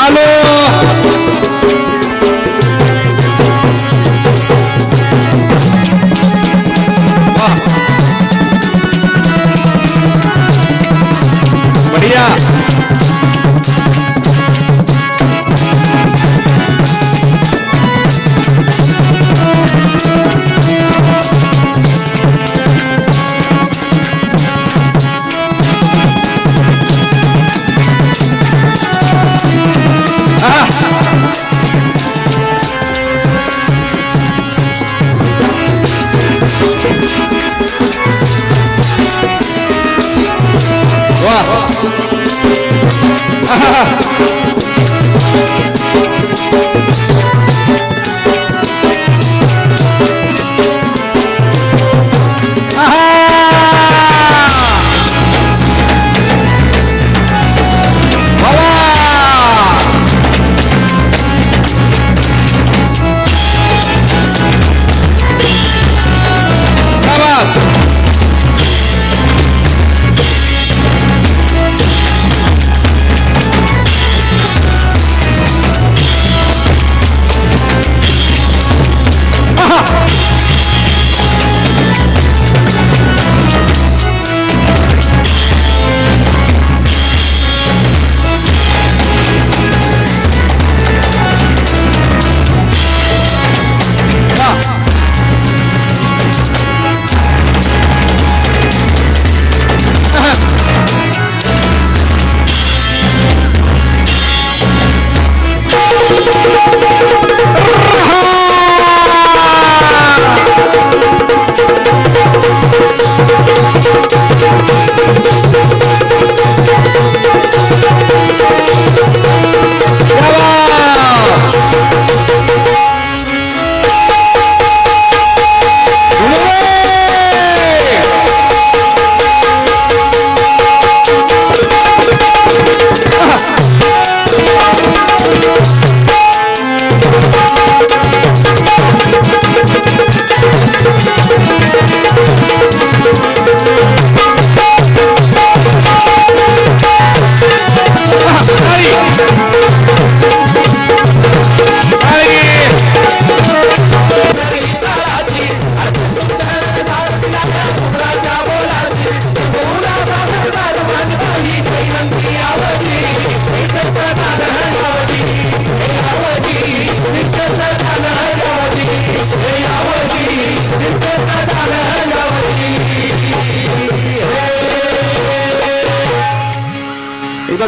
आलो बढ़िया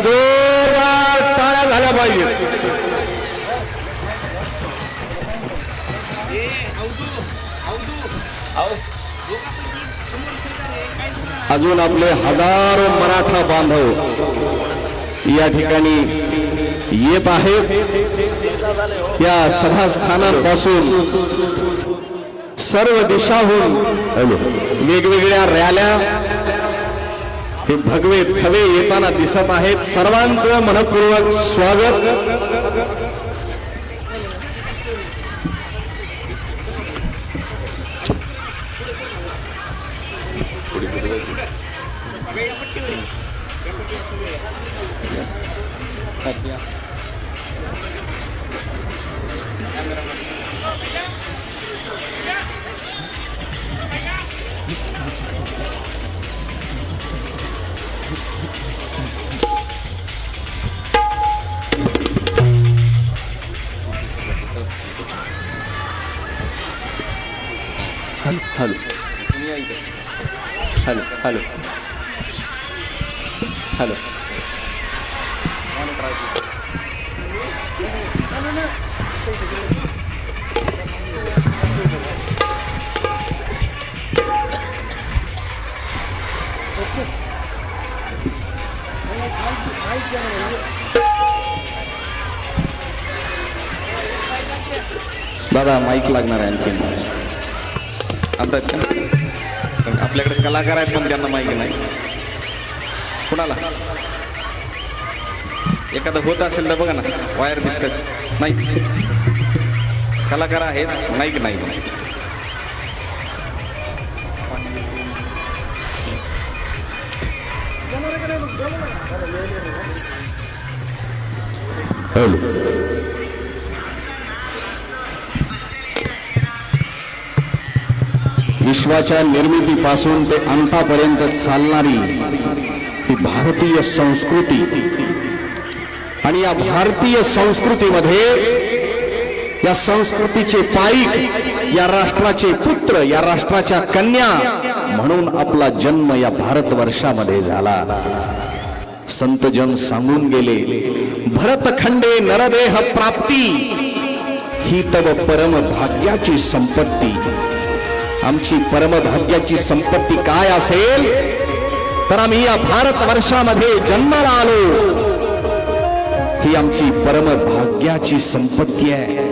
जोरदार टाळ्या झाल्या पाहिजे. अजून आपले हजारो मराठा बांधव या ठिकाणी येत आहेत. या सभास्थानापासून सर्व दिशाहून वेगवेगळ्या रॅल्या हे भगवे थवे येताना दिसत आहेत. सर्वांचं मनपूर्वक स्वागत. हॅलो हॅलो हॅलो हॅलो दादा माईक लागणार आहे आणखी आता आपल्याकडे कलाकार आहेत पण त्यांना माहिती नाही. कुणाला एखादं होत असेल तर बघा ना, वायर दिसतात नाही. कलाकार आहेत, माईक नाही. हॅलो. विश्वाच्या निर्मितीपासून ते अंतापर्यंत चालणारी ही भारतीय संस्कृती आणि या भारतीय संस्कृतीमध्ये या संस्कृतीचे पाईक, या राष्ट्राचे पुत्र, या राष्ट्राच्या कन्या म्हणून आपला जन्म या भारतवर्षामध्ये झाला. संतजन सांगून गेले, भरतखंडे नरदेह प्राप्ती ही तव परम भाग्याची संपत्ती. आमची परमभाग्याची संपत्ती काय असेल तर आम्ही या भारतवर्षामध्ये जन्माला आलो. ही आमची परमभाग्याची संपत्ती आहे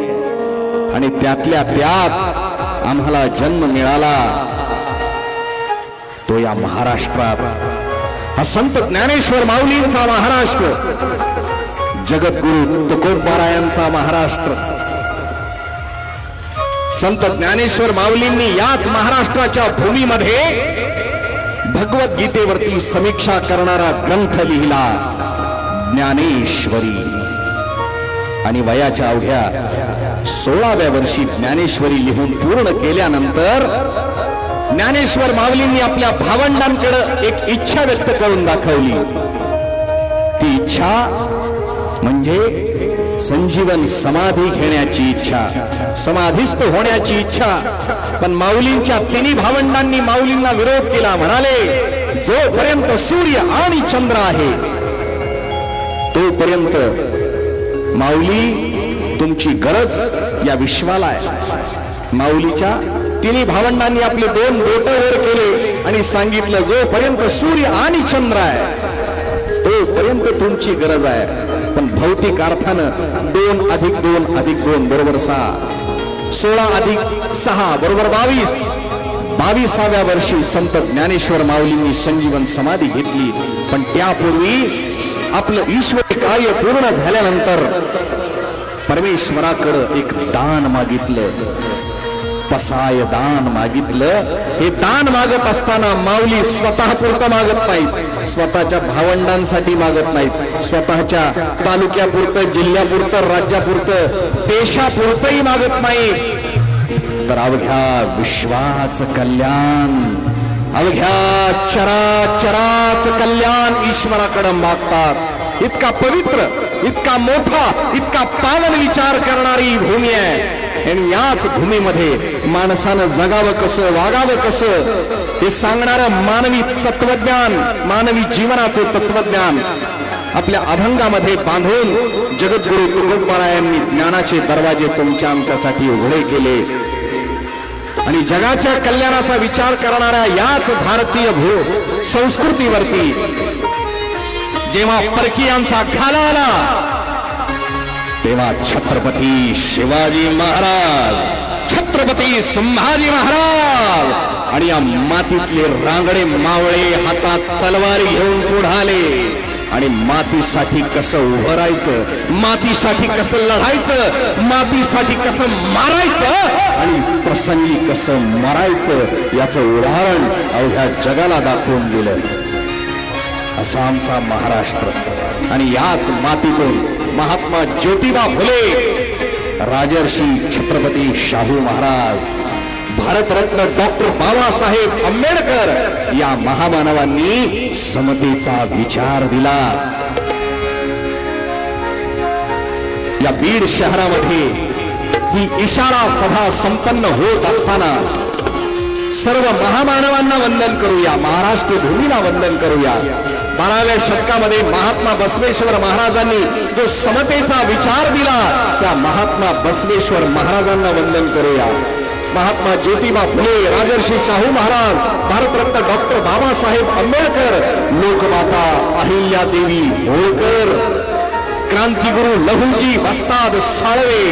आणि त्यातल्या त्यात आम्हाला जन्म मिळाला तो या महाराष्ट्रात. हा संत ज्ञानेश्वर माऊलींचा महाराष्ट्र, जगद्गुरु तुकोबारायांचा महाराष्ट्र. संत ज्ञानेश्वर माऊलींनी याच महाराष्ट्राच्या भूमीमध्ये भगवद्गीतेवरती समीक्षा करणारा ग्रंथ लिहिला, ज्ञानेश्वरी. आणि वयाच्या अवघ्या 16व्या वर्षी ज्ञानेश्वरी लिहून पूर्ण केल्यानंतर ज्ञानेश्वर माऊलींनी आपल्या भावंडांकडे एक इच्छा व्यक्त करून दाखवली. ती इच्छा म्हणजे संजीवन समाधी घेण्याची इच्छा, समाधीस्थ होण्याची इच्छा. पण माऊलींच्या तिन्ही भावंडांनी माऊलींना विरोध केला. म्हणाले, जोपर्यंत सूर्य आणि चंद्र आहे तोपर्यंत माऊली तुमची गरज या विश्वाला आहे. माऊलीच्या तिन्ही भावंडांनी आपले 2 बोट वर केले आणि सांगितलं, जोपर्यंत सूर्य आणि चंद्र आहे तोपर्यंत तुमची गरज आहे. पण भौतिक अर्थानं 2 अधिक 2 अधिक 2 बरोबर 6, 16 अधिक 6 बरोबर 22. 22व्या वर्षी संत ज्ञानेश्वर माऊलींनी संजीवन समाधी घेतली. पण त्यापूर्वी आपलं ईश्वरी कार्य पूर्ण झाल्यानंतर परमेश्वराकडे एक दान मागितलं, पसाय दान मागितलं. हे दान मागत असताना माऊली स्वतः पुरतं मागत नाहीत, स्वतःच्या भावंडांसाठी मागत नाहीत, स्वतःच्या तालुक्यापुरतं, जिल्ह्यापुरतं, राज्यापुरतं, देशापुरतंही मागत नाही, तर अवघ्या विश्वाचं कल्याण, अवघ्या चराचराचं कल्याण ईश्वराकडे मागतात. इतका पवित्र, इतका मोठा, इतका पावन विचार करणारी भूमी आहे. आणि याच भूमीमध्ये माणसानं जगावं कसं, वागावं कसं हे सांगणारं मानवी तत्वज्ञान, मानवी जीवनाचं तत्वज्ञान आपल्या अभंगामध्ये बांधून जगद्गुरु तुकोबारायांनी ज्ञानाचे दरवाजे तुमच्या आमच्यासाठी उघडे केले. आणि जगाच्या कल्याणाचा विचार करणाऱ्या याच भारतीय संस्कृतीवरती जेव्हा परकीयांचा घाला आला तेव्हा छत्रपती शिवाजी महाराज, छत्रपती संभाजी महाराज आणि या मातीतले रांगडे मावळे हातात तलवारी घेऊन पुढाले. आणि मातीसाठी कसं उभं राहायचं, मातीसाठी कसं लढायचं, मातीसाठी कसं मारायचं आणि प्रसंगी कसं मरायचं याचं उदाहरण अवघ्या जगाला दाखवून दिलं. असा आमचा महाराष्ट्र. आणि याच मातीतून महात्मा ज्योतिबा फुले, राजर्षी छत्रपती शाहू महाराज, भारतरत्न डॉक्टर बाबासाहेब आंबेडकर या महामानवांनी समतेचा विचार दिला. या बीड शहरामध्ये ही इशारा सभा संपन्न होत असताना सर्व महामानवांना वंदन करूया, महाराष्ट्र भूमीला वंदन करूया. 12व्या शतकामध्ये महात्मा बसवेश्वर महाराजांनी जो समतेचा विचार दिला त्या महात्मा बसवेश्वर महाराजांना वंदन करूया. महात्मा ज्योतिबा फुले, राजर्षी शाहू महाराज, भारतरत्न डॉक्टर बाबासाहेब आंबेडकर, लोकमाता अहिल्यादेवी होळकर, क्रांतिगुरु लहुजी वस्ताद साळवे,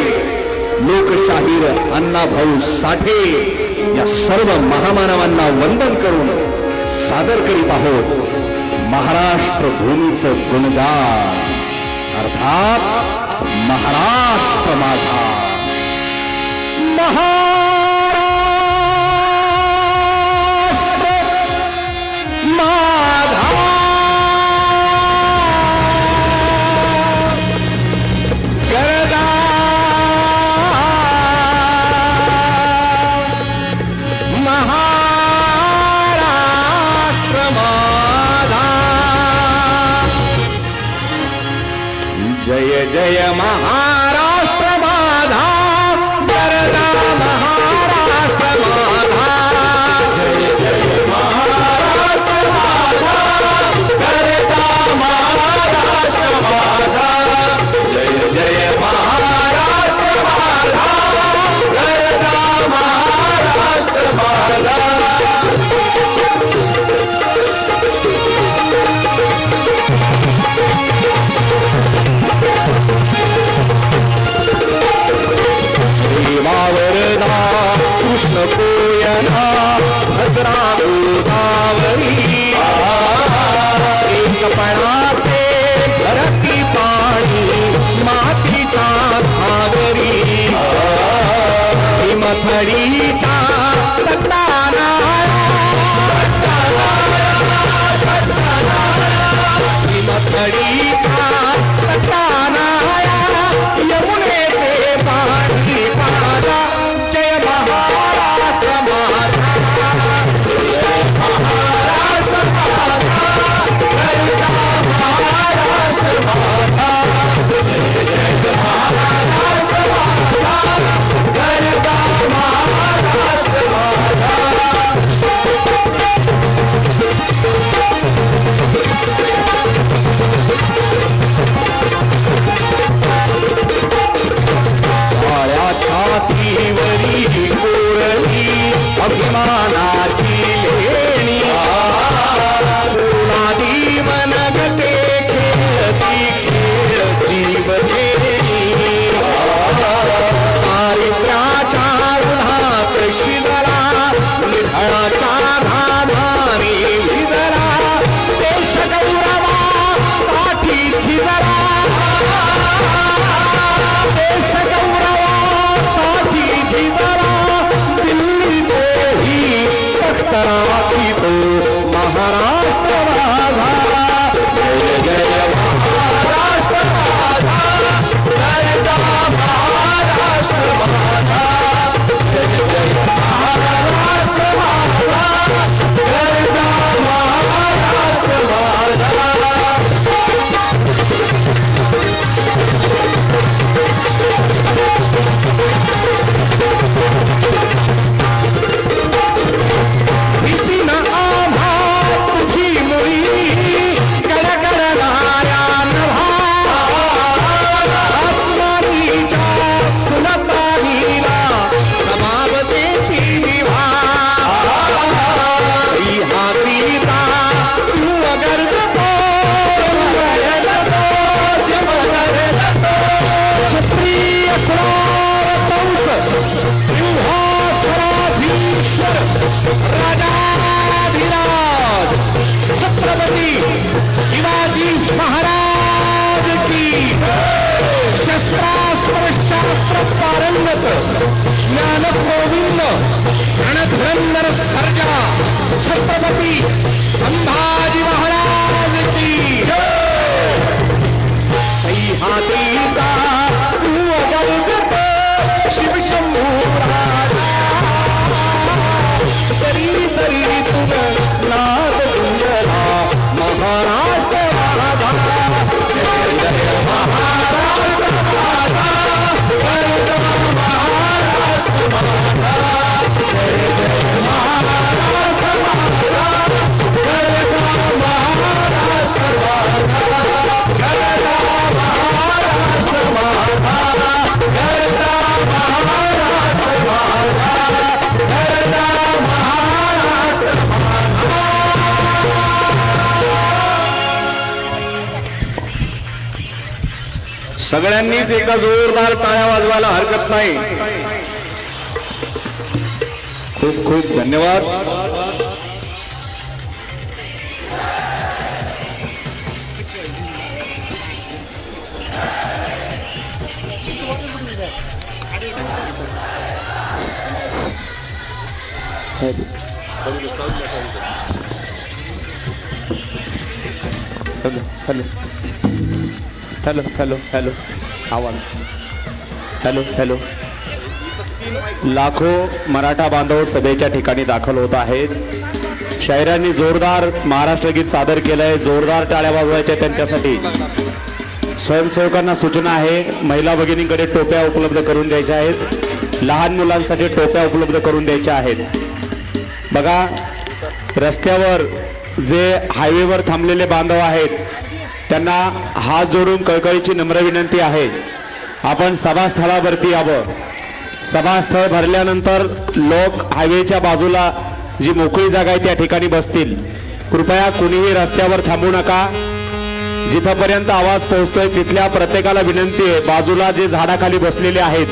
लोकशाहीर अण्णाभाऊ साठे या सर्व महामानवांना वंदन करून सादर करीत आहोत महाराष्ट्र भूमीचं गुणगान, अर्थात महाराष्ट्र माझा, महाराष्ट्र माझा. भीमथडीच्या भीमथडीच्या तटानाया यमुनेचे पाणी पाजा जय महाराष्ट्र माझा जय महाराष्ट्र माझा गरजा महाराष्ट्र माझा जय जय महाराष्ट्र माझा गरजा महाराष्ट्र माझा छातीवरी कोरली अभिमानाची लेणी गुणादी मनगटे खेळती खेळ जीवलेणी पारित्र्याच्या उन्हात शिजला निधळाच्या धाधाने भिजला देश गौरवासाठी झिजला देश गौरवासाठी झिजला दिल्लीचे ही तख्तराची तो महाराष्ट्र माझा जय जय महाराष्ट्र माझा गरजा महाराष्ट्र माझा जय जय महाराष्ट्र माझा गरजा महाराष्ट्र माझा भीतीनं आम्हा तुझी मुळी गडगडणाऱ्या नभा आसमानीच्या सुलतानीला समाव देती विभा सिंहातीचा सिंह गर्जतो शिवगर्जतो क्षत्रिय क्रांतौस सिंहासनाधीश्वर राजाधिराज छत्रपती शिवाजी महाराज की शस्त्रास्त्र शास्त्र पारंगत ज्ञान गोविंद रणधुरंदर सर्जा छत्रपती संभाजी महाराज की सह्याद्रीचा सिंह गर्जतो शिवशंभू राजा तरी तरी तुम नाद गुंजला महाराष्ट्र माझा जय जय महाराष्ट्र माझा गरजा महाराष्ट्र माझा जय जय महाराष्ट्र माझा गरजा महाराष्ट्र माझा गरजा महाराष्ट्र माझा गरजा महाराष्ट्र माझा गरजा सगळ्यांनीच एकदा जोरदार टाळ्या वाजवायला हरकत नाही. खूप खूप धन्यवाद. हॅलो हॅलो हॅलो हॅलो आवाज हॅलो हॅलो. लाखो मराठा बांधव सभेच्या ठिकाणी दाखल होत आहेत. शाहिरांनी जोरदार महाराष्ट्र गीत सादर केलंय. जोरदार टाळ्या वाजवायच्या त्यांच्यासाठी. स्वयंसेवकांना सूचना आहे, महिला भगिनींकडे टोप्या उपलब्ध करून द्यायच्या आहेत. लहान मुलांसाठी टोप्या उपलब्ध करून द्यायच्या आहेत. बघा, रस्त्यावर जे हायवेवर थांबलेले बांधव आहेत त्यांना हात जोडून कळकळीची नम्र विनंती आहे, आपण सभास्थळावरती यावं. सभास्थळ भरल्यानंतर लोक हायवेच्या बाजूला जी मोकळी जागा आहे त्या ठिकाणी बसतील. कृपया कुणीही रस्त्यावर थांबू नका. जिथपर्यंत आवाज पोहोचतोय तिथल्या प्रत्येकाला विनंती आहे, बाजूला जे झाडाखाली बसलेले आहेत,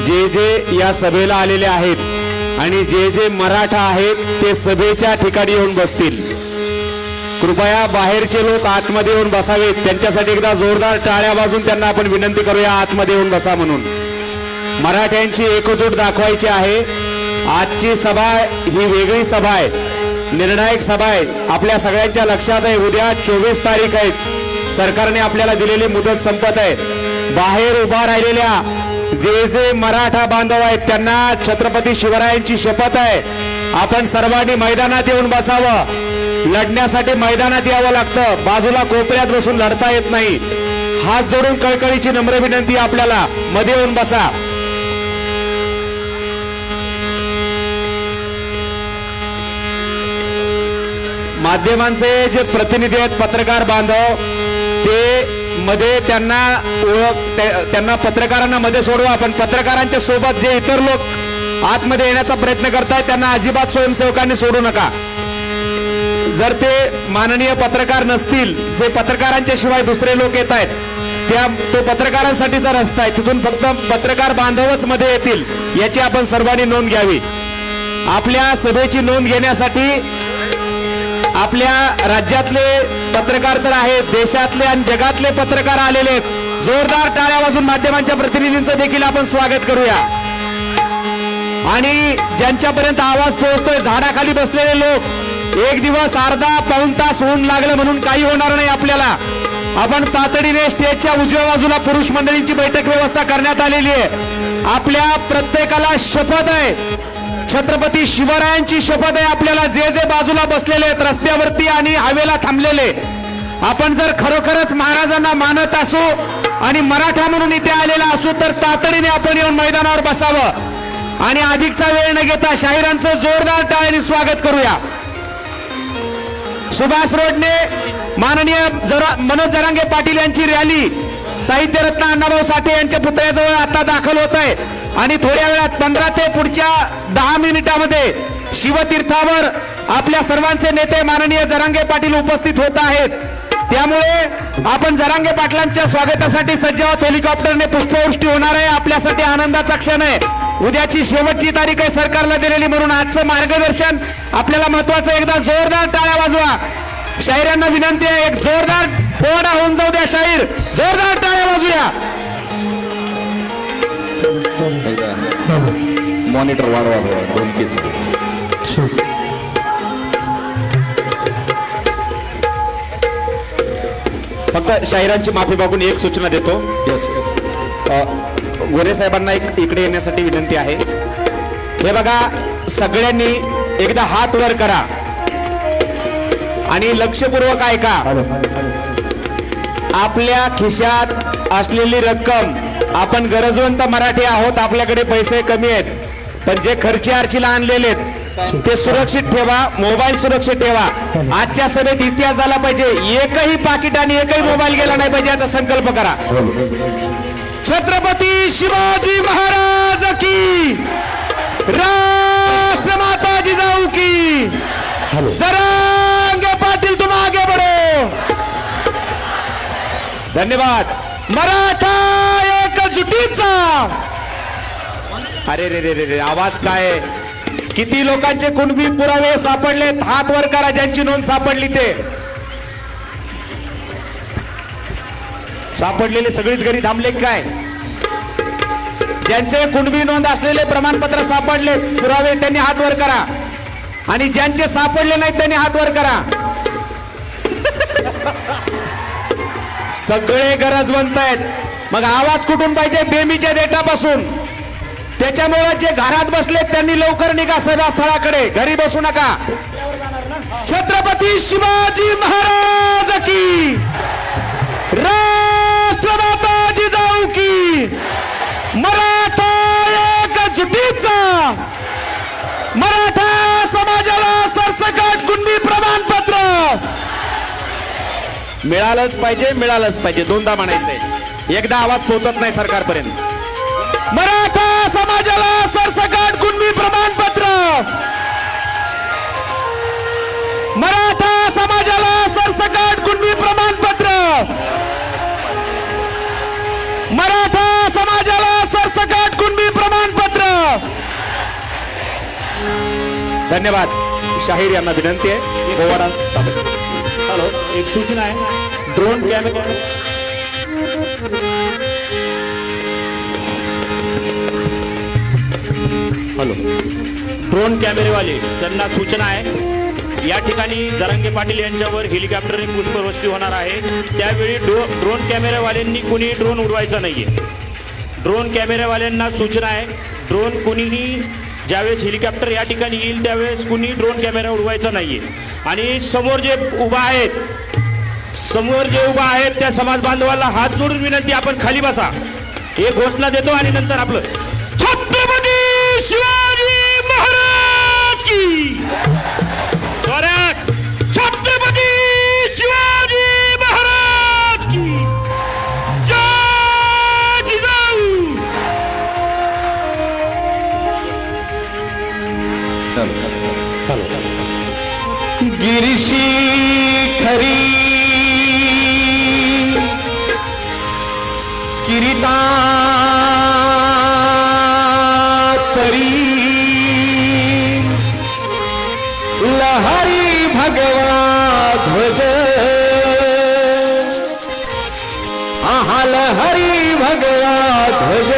जे जे या सभेला आलेले आहेत आणि जे जे मराठा आहेत ते सभेच्या ठिकाणी येऊन बसतील. कृपया बाहेरचे लोक आतमध्ये येऊन बसावेत. त्यांच्यासाठी एकदा जोरदार टाळ्या वाजून त्यांना आपण विनंती करूया आतमध्ये येऊन बसा म्हणून. मराठ्यांची एकजूट दाखवायची आहे. आजची सभा ही वेगळी सभा आहे, निर्णायक सभा आहे. आपल्या सगळ्यांच्या लक्षात आहे, उद्या 24 तारीख आहे. सरकारने आपल्याला दिलेली मुदत संपत आहे. बाहेर उभा राहिलेल्या जे मराठा बांधव आहेत त्यांना छत्रपती शिवरायांची शपथ आहे. आपण सर्वांनी मैदानात येऊन बसावं. लढण्यासाठी मैदानात यावं लागतं, बाजूला कोपऱ्यात बसून लढता येत नाही. हात जोडून कळकळीची नम्र विनंती आपल्याला, मध्ये येऊन बसा. माध्यमांचे जे प्रतिनिधी आहेत, पत्रकार बांधव, ते मध्ये त्यांना पत्रकारांना मध्ये सोडवा. पण पत्रकारांच्या सोबत जे इतर लोक आतमध्ये येण्याचा प्रयत्न करतायत त्यांना अजिबात स्वयंसेवकांनी सोडू नका. जर ते माननीय पत्रकार नसतील, जे पत्रकारांच्या शिवाय दुसरे लोक येत आहेत, तो पत्रकारांसाठीचा रस्ता आहे, तिथून फक्त पत्रकार बांधवच मध्ये येतील, याची आपण सर्वांनी नोंद घ्यावी. आपल्या सभेची नोंद घेण्यासाठी आपल्या राज्यातले पत्रकार तर आहेत, देशातले आणि जगातले पत्रकार आलेले आहेत. जोरदार टाळ्या वाजून माध्यमांच्या प्रतिनिधींचं देखील आपण स्वागत करूया. आणि ज्यांच्यापर्यंत आवाज पोहोचतोय, झाडाखाली बसलेले लोक, एक दिवस अर्धा पाऊण तास ऊन लागलं म्हणून काही होणार नाही आपल्याला. आपण तातडीने स्टेजच्या उजव्या बाजूला पुरुष मंडळींची बैठक व्यवस्था करण्यात आलेली आहे. आपल्या प्रत्येकाला शपथ आहे, छत्रपती शिवरायांची शपथ आहे. आपल्याला जे बाजूला बसलेले आहेत, रस्त्यावरती आणि हवेला थांबलेले, आपण जर खरोखरच महाराजांना मानत असू आणि मराठा म्हणून इथे आलेला असू तर तातडीने आपण येऊन मैदानावर बसावं. आणि अधिकचा वेळ न घेता शाहिरांचं जोरदार टाळ्याने स्वागत करूया. सुभाष रोडने माननीय मनोज जरांगे पाटील यांची रॅली साहित्यरत्न अण्णाभाऊ साठे यांच्या पुतळ्याजवळ आता दाखल होत आहे. आणि थोड्या वेळात 15 ते पुढच्या 10 मिनिटांमध्ये शिवतीर्थावर आपल्या सर्वांचे नेते माननीय जरांगे पाटील उपस्थित होत आहेत. त्यामुळे आपण जरांगे पाटलांच्या स्वागतासाठी सज्ज आहोत. हेलिकॉप्टरने पुष्पवृष्टी होणार आहे. आपल्यासाठी आनंदाचा क्षण आहे. उद्याची शेवटची तारीख आहे सरकारला दिलेली, म्हणून आजचं मार्गदर्शन आपल्याला महत्वाचं. एकदा जोरदार टाळ्या वाजवा. शाहिरांना विनंती आहे, एक जोरदार पोवाडा होऊन जाऊ द्या. शाहीर जोरदार टाळ्या वाजूया. मॉनिटर वाढवा 2 केजी. फक्त शाहिरांची माफी मागून एक सूचना देतो. गोरे साहेबांना इकडे येण्यासाठी विनंती आहे. हे बघा, सगळ्यांनी एकदा हात वर करा आणि लक्षपूर्वक ऐका. आपल्या खिशात असलेली रक्कम, आपण गरजवंत मराठी आहोत, आपल्याकडे पैसे कमी आहेत, पण जे खर्ची आर्चीला आणलेले ते सुरक्षित ठेवा. मोबाईल सुरक्षित ठेवा. आजच्या सभेत इतिहास झाला पाहिजे. एकही पाकिट आणि एकही मोबाईल गेला नाही पाहिजे याचा संकल्प करा. छत्रपती शिवाजी महाराज की, राष्ट्रमाता जिजाऊ की. जरांगे पाटील तुम आगे बढ़ो. धन्यवाद. मराठा एकजुटीचा. अरे रे रे रे, आवाज काय? किती लोकांचे कुणबी पुरावे सापडलेत? हात वर करा ज्यांची नोंद सापडली ते. सापडलेले सगळीच घरी थांबले काय? ज्यांचे कुणबी नोंद असलेले प्रमाणपत्र सापडले, पुरावे, त्यांनी हात वर करा. आणि ज्यांचे सापडले नाहीत त्यांनी हात वर करा. सगळे गरजवंत आहेत. मग आवाज कुठून पाहिजे? बेमीच्या देठापासून. त्याच्यामुळे जे घरात बसलेत त्यांनी लवकर निघा सभास्थळाकडे, घरी बसू नका. छत्रपती शिवाजी महाराज की, राष्ट्रमाता जिजाऊ की. मराठा एकजुटीचा. मराठा समाजाला सरसकट कुणबी प्रमाणपत्र मिळालंच पाहिजे, मिळालंच पाहिजे. दोनदा म्हणायचंय, एकदा आवाज पोहोचत नाही सरकारपर्यंत. मराठा समाजाला सरसकट कुणबी प्रमाणपत्र. मराठा समाजाला सरसकट कुणबी प्रमाणपत्र. मराठा समाजाला सरसकट कुणबी प्रमाणपत्र. धन्यवाद. शाहीर यांना विनंती आहे, पोवाडा सादर. हॅलो, एक सूचना आहे. ड्रोन कॅमेरा हॅलो, ड्रोन कॅमेरेवाले त्यांना सूचना आहे, या ठिकाणी जरांगे पाटील यांच्यावर हेलिकॉप्टरने पुष्पवृष्टी होणार आहे. त्यावेळी ड्रोन कॅमेरेवाल्यांनी कुणी ड्रोन उडवायचा नाहीये. ड्रोन कॅमेरेवाल्यांना सूचना आहे, ड्रोन कुणीही ज्यावेळेस हेलिकॉप्टर या ठिकाणी येईल त्यावेळेस कुणी ड्रोन कॅमेरा उडवायचा नाहीये. आणि समोर जे उभा आहेत त्या समाज बांधवाला हात जोडून विनंती, आपण खाली बसा. एक घोषणा देतो आणि नंतर आपलं छत्रपती शिवाजी महाराज की जोरात, छत्रपती शिवाजी महाराज की जय जिजाऊ. गिरीशी खरी किरीटा तरी लहरी भगवा ध्वज, आहा लहरी भगवा ध्वज.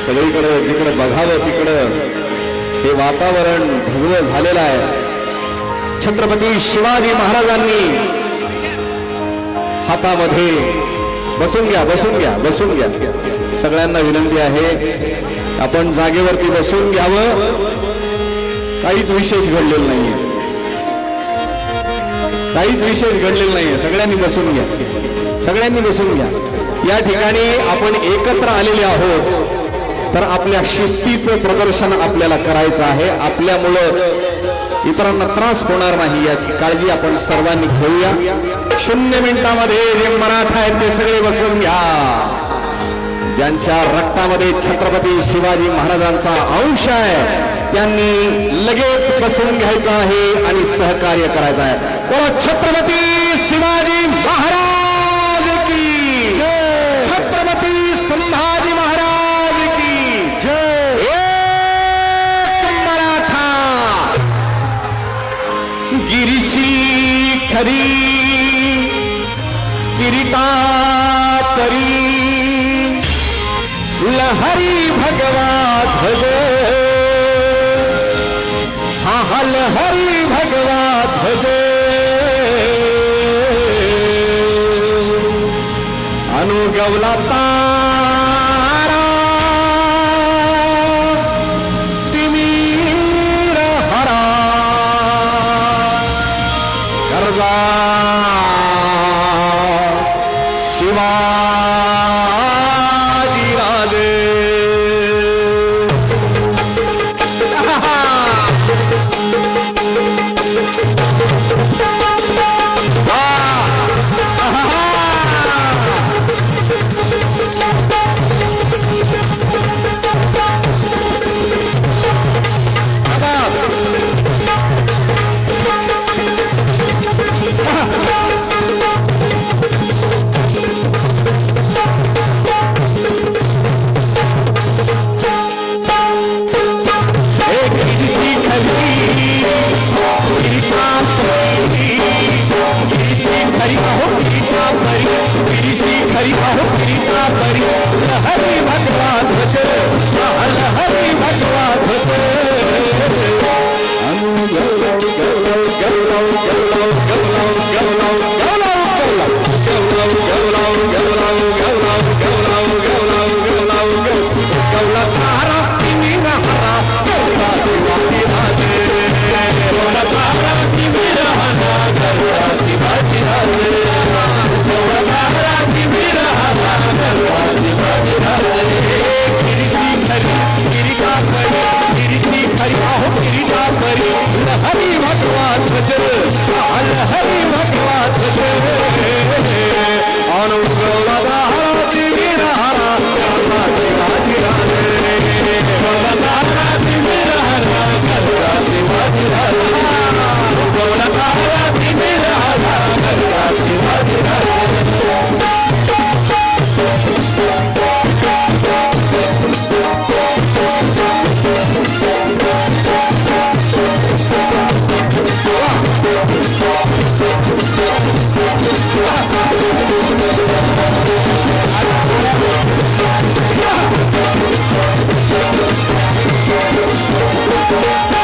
सगळीकडे जिकडे बघावं तिकडं हे वातावरण भगवं झालेलं आहे. छत्रपती शिवाजी महाराजांनी हातामध्ये बसून घ्या. सगळ्यांना विनंती आहे, आपण जागेवरती बसून घ्यावं. काहीच विशेष घडलेलं नाहीये. सगळ्यांनी बसून घ्या. या ठिकाणी आपण एकत्र आलेले आहोत तर आपल्या शिस्तीचं प्रदर्शन आपल्याला करायचं आहे. आपल्यामुळं इतरांना त्रास होणार नाही याची काळजी आपण सर्वांनी घेऊया. 0 मिनिटामध्ये जे मराठा आहेत ते सगळे बसून घ्या. ज्यांच्या रक्तामध्ये छत्रपती शिवाजी महाराजांचा अंश आहे त्यांनी लगेच बसून घ्यायचं आहे आणि सहकार्य करायचं आहे. बोला छत्रपती शिवाजी महाराज की जय. छत्रपती संभाजी महाराज की जय. एक मराठा गिरीशी खरी किरीटा तरी लहरी भगवा ध्वज, हा लहरी भगवा ध्वज. अनुगवला तारा तिमीर हरा कर्जा शिवाजी राजे.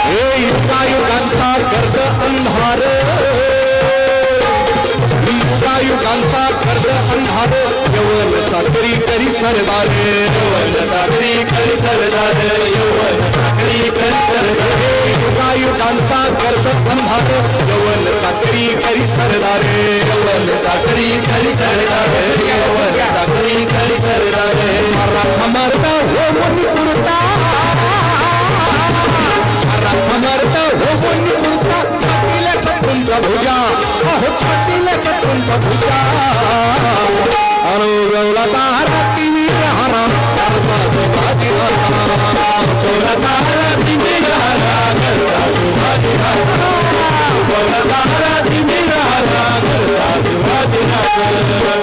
हे युगायुगांचा गर्द अंधार, युगायुगांचा गर्द अंधार, यवन साखरी करी सरदार, यवन साखरी करी सरदार, यवन साखरी करी सरदार. युगायुगांचा गर्द अंधार, यवन साखरी करी सरदार, यवन साखरी करी सरदार, यवन साखरी करी सरदार. मराठा मरता हो मुनी पुरता, मरता हो कोणी पुरता, छातीला छत्रूंचा भुजा, अहो छातीला छत्रूंचा भुजा. अनुगवला तारा टीव्ही राहरा, करता सुभाजी राहरा, तारा टीव्ही राहरा, करता सुभाजी राहरा, तारा टीव्ही राहरा, करता सुभाजी राहरा.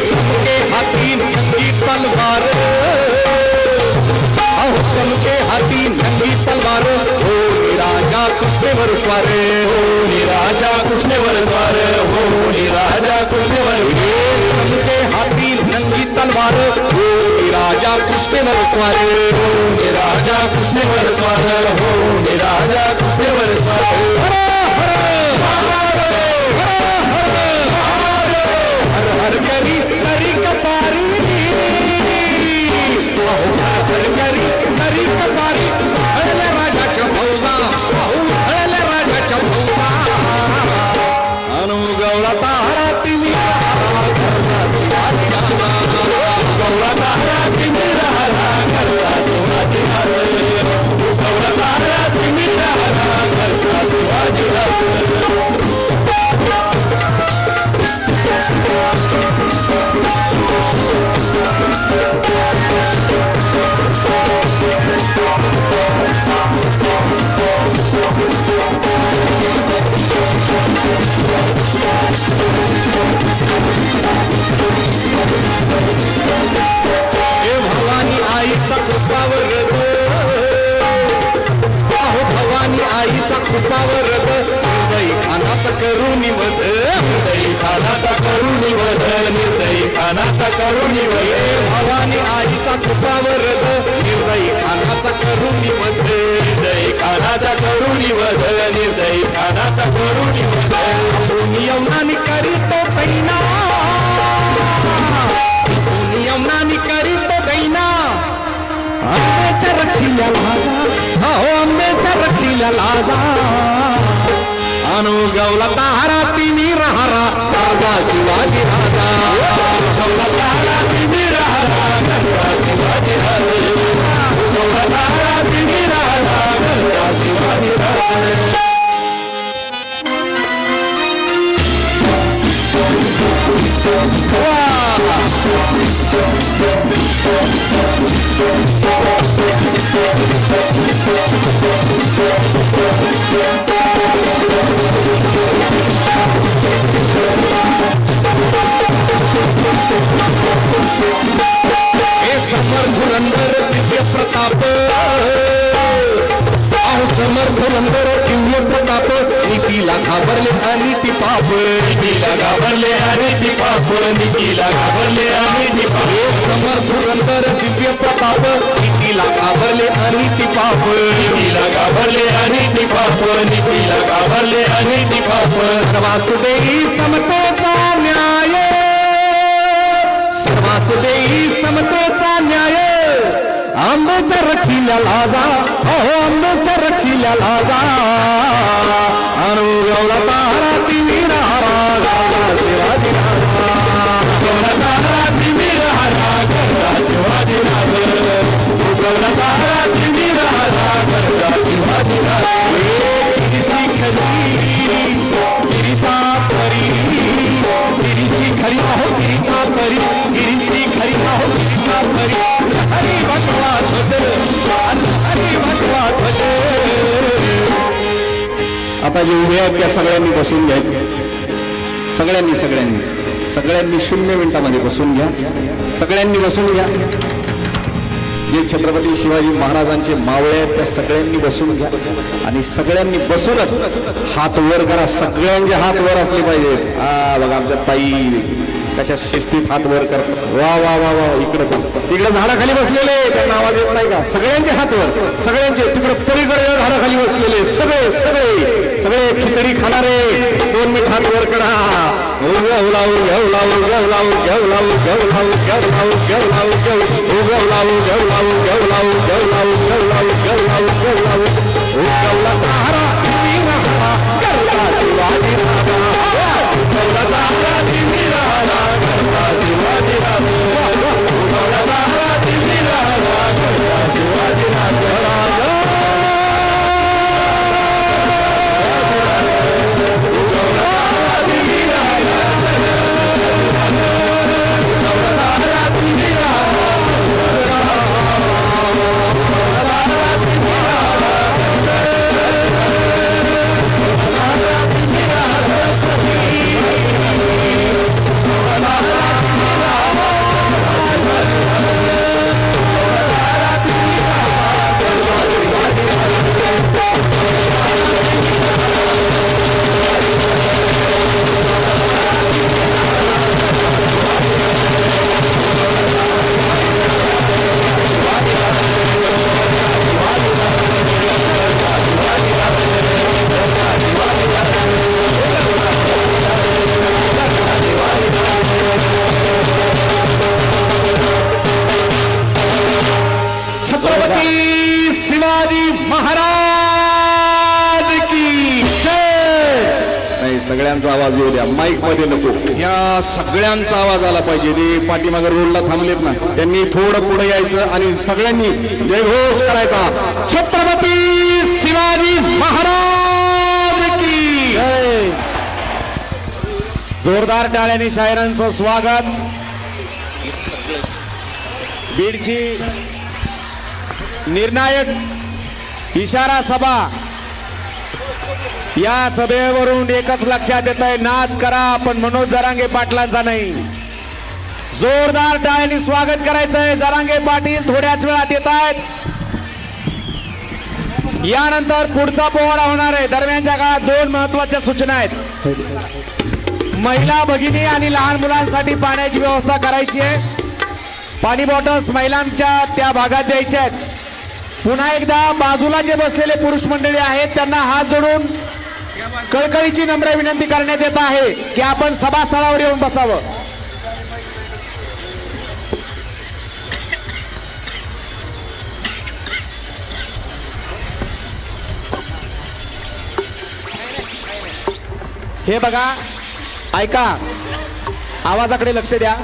चमके हाती नंगी तलवार, अहो चमके हाती नंगी तलवार, हो राजा कृष्णेवर स्वार, हो राजा कृष्णेवर स्वार, हो राजा कृष्णेवर. चमके हाती नंगी तलवार, हो राजा कृष्णेवर स्वार, हो राजा कृष्णेवर स्वार, हो राजा कृष्णेवर स्वार. हर करी करी कपारी, हर करी करी कपारी, हळल्या राजाच्या फौजा, हळल्या राजाच्या फौजा. अनुगवला तारा तुम्ही गौरा तारा तुम्ही राहा, करता शिवाजी गौरा तारा तुम्ही राहा, करता शिवाजी. भवानी आईचा कृपावर, अहो भवानी आईचा कृपावर, निर्दयी खानाचा करुणी वध, निर्दयी खानाचा करुणी वध, निर्दयी खानाचा करुणी वध. भवानी आईचा कृपावर, निर्दयी खानाचा करुणी वध, निर्दयी खानाचा करुणी वध, निर्दयी खानाचा करुणी वध. नियमनानी करीतो पैना, नियमनानी करीतो पैना, आंब्याच्या रक्षीला लाजा, अहो आंब्याच्या रक्षीला लाजा. अनुगवला तारा तिमी राहरा, राजा शिवाजी राजा, गवला तारा तिमी राहरा, राजा शिवाजी राजा, गवला तारा तिमी राहरा, राजा शिवाजी राजा. हे समर धुरंधर दिव्य प्रताप, अहो समर धुरंधर दिव्य प्रताप, नीतीला घाबरले अनिती पाप, नीतीला घाबरले अनिती पाप, नीतीला घाबरले अनिती पाप. हे समर धुरंधर दिव्य प्रताप, नीतीला घाबरले अनिती पाप, नीतीला घाबरले अनिती पाप, नीतीला घाबरले अनिती पाप. सर्वासुदेही समतेचा न्याय, सर्वासुदेही समतेचा न्याय, आंब्याच्या रक्षीला लाजा, अहो आंब्याच्या रक्षीला लाजा. अनुगवला तारा तिमी राहा, राजा शिवाजी राजा, गवला तारा तिमी राहा, करता शिवाजी राजा, गवला तारा तिमी राहा, करता शिवाजी राजा. किरीसी खरी किरीता परी, किरीसी खरी अहो किरीता परी, किरीसी खरी अहो किरीता परी. हरी भगवा ध्वज, हरी भगवा ध्वज. आता जे उभे आहेत त्या सगळ्यांनी बसून घ्यायचं. सगळ्यांनी 0 मिनिटामध्ये बसून घ्या. सगळ्यांनी बसून घ्या. जे छत्रपती शिवाजी महाराजांचे मावळे आहेत त्या सगळ्यांनी बसून घ्या आणि सगळ्यांनी बसूनच हात वर करा. सगळ्यांचे हात वर असले पाहिजे. बघा आमच्या ताई कशा शिस्तीत हात वर करतात. वा वा वा वा. इकडे झाडाखाली बसलेले त्यांना आवाज येत नाही का? सगळ्यांचे हात वर. सगळ्यांचे तिकडे पलीकडे झाडाखाली बसलेले सगळे सगळे सगळे खिचडी खाणारे 2 मिनिट हात वर करा. सगळ्यांचा आवाज येऊ द्या. माईक मध्ये नको. या सगळ्यांचा आवाज आला पाहिजे. ते पाठीमागे रोडला थांबलेत ना त्यांनी थोडं पुढे यायचं आणि सगळ्यांनी जयघोष करायचा. छत्रपती शिवाजी महाराज की जय. जोरदार टाळ्यांनी शाहिरांचं स्वागत. बीडची निर्णायक इशारा सभा. या सभेवरून एकच लक्षात येत आहे, नाद करा पण मनोज जरांगे पाटलांचा नाही. जोरदार टाळ्यांनी स्वागत करायचंय. जरांगे पाटील थोड्याच वेळात येत आहेत. यानंतर पुढचा पोवाडा होणार आहे. दरम्यानच्या काळात 2 महत्वाच्या सूचना आहेत. महिला भगिनी आणि लहान मुलांसाठी पाण्याची व्यवस्था करायची आहे. पाणी बॉटल्स महिलांच्या त्या भागात द्यायच्या आहेत. पुन्हा एकदा बाजूला जे बसलेले पुरुष मंडळी आहेत त्यांना हात जोडून कळकळीची नम्र विनंती करण्यात येत आहे की आपण सभास्थळावर येऊन बसावं. हे बघा, ऐका, आवाजाकडे लक्ष द्या.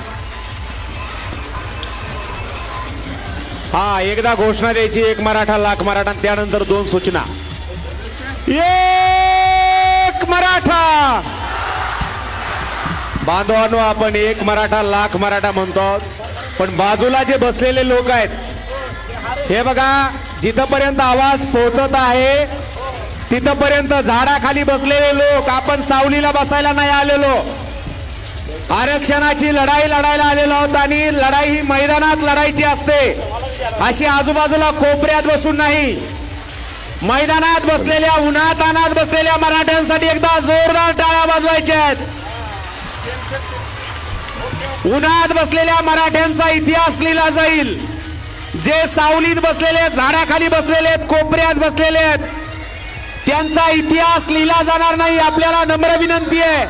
हा, एकदा घोषणा द्यायची, 1 मराठा लाख मराठा. त्यानंतर 2 सूचना. एक मराठा. बांधवांनो, आपण 1 मराठा लाख मराठा म्हणतो, पण बाजूला जे बसलेले लोक आहेत हे बघा, जिथपर्यंत आवाज पोहोचत आहे तिथपर्यंत झाडाखाली बसलेले लोक. आपण सावलीला बसायला नाही आलेलो, आरक्षणाची लढाई लढायला आलेलो आहोत आणि लढाई ही मैदानात लढायची असते. अशी आजूबाजूला कोपऱ्यात बसून नाही, मैदानात बसलेल्या, उन्हात अनात बसलेल्या मराठ्यांसाठी एकदा जोरदार टाळ्या वाजवायच्या आहेत. उन्हात बसलेल्या मराठ्यांचा इतिहास लिहिला जाईल. जे सावलीत बसलेले, झाडाखाली बसलेले, कोपऱ्यात बसलेले आहेत, त्यांचा इतिहास लिहिला जाणार नाही. आपल्याला नम्र विनंती आहे,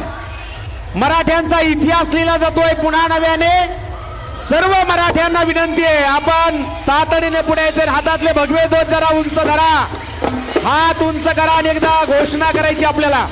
मराठ्यांचा इतिहास लिहिला जातोय पुन्हा नव्याने. सर्व मराठ्यांना विनंती आहे, आपण तातडीने पुढे यायचे. हातातले भगवे ध्वज जरा उंच धरा, हात उंच करा आणि एकदा घोषणा करायची आपल्याला.